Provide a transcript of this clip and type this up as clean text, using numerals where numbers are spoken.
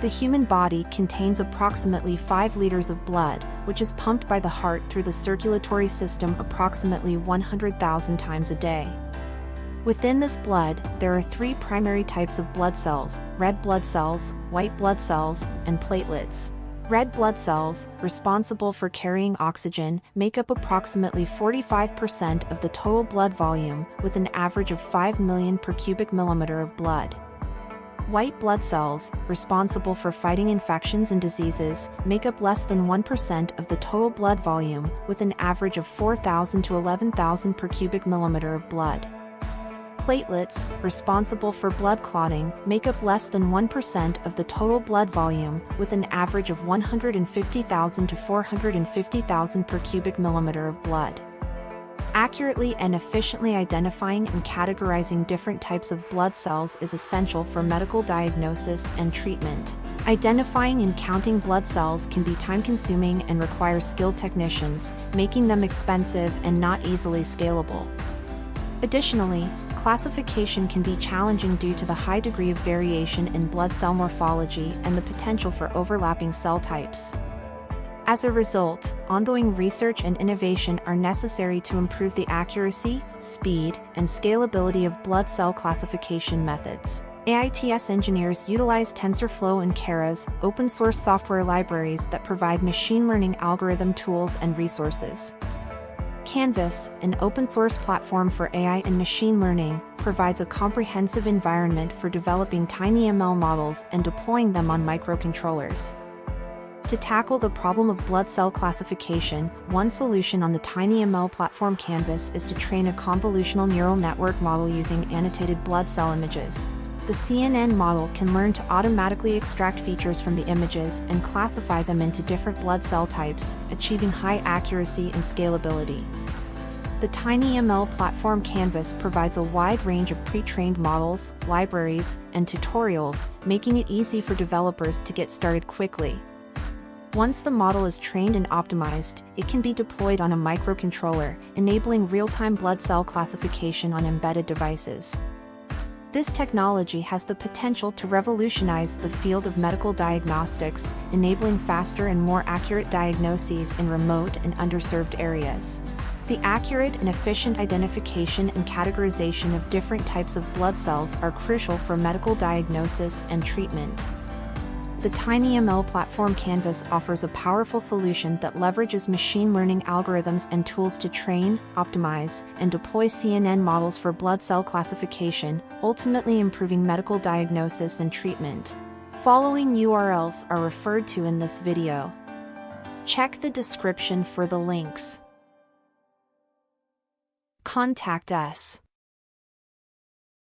The human body contains approximately 5 liters of blood, which is pumped by the heart through the circulatory system approximately 100,000 times a day. Within this blood, there are 3 primary types of blood cells: red blood cells, white blood cells, and platelets. Red blood cells, responsible for carrying oxygen, make up approximately 45% of the total blood volume, with an average of 5 million per cubic millimeter of blood. White blood cells, responsible for fighting infections and diseases, make up less than 1% of the total blood volume, with an average of 4,000 to 11,000 per cubic millimeter of blood. Platelets, responsible for blood clotting, make up less than 1% of the total blood volume, with an average of 150,000 to 450,000 per cubic millimeter of blood. Accurately and efficiently identifying and categorizing different types of blood cells is essential for medical diagnosis and treatment. Identifying and counting blood cells can be time-consuming and require skilled technicians, making them expensive and not easily scalable. Additionally, classification can be challenging due to the high degree of variation in blood cell morphology and the potential for overlapping cell types. As a result, ongoing research and innovation are necessary to improve the accuracy, speed, and scalability of blood cell classification methods. AITS engineers utilize TensorFlow and Keras, open-source software libraries that provide machine learning algorithm tools and resources. Cainvas, an open-source platform for AI and machine learning, provides a comprehensive environment for developing TinyML models and deploying them on microcontrollers. To tackle the problem of blood cell classification, one solution on the TinyML platform Cainvas is to train a convolutional neural network model using annotated blood cell images. The CNN model can learn to automatically extract features from the images and classify them into different blood cell types, achieving high accuracy and scalability. The TinyML platform Cainvas provides a wide range of pre-trained models, libraries, and tutorials, making it easy for developers to get started quickly. Once the model is trained and optimized, it can be deployed on a microcontroller, enabling real-time blood cell classification on embedded devices. This technology has the potential to revolutionize the field of medical diagnostics, enabling faster and more accurate diagnoses in remote and underserved areas. The accurate and efficient identification and categorization of different types of blood cells are crucial for medical diagnosis and treatment. The TinyML platform Cainvas offers a powerful solution that leverages machine learning algorithms and tools to train, optimize, and deploy CNN models for blood cell classification, ultimately improving medical diagnosis and treatment. Following URLs are referred to in this video. Check the description for the links. Contact us.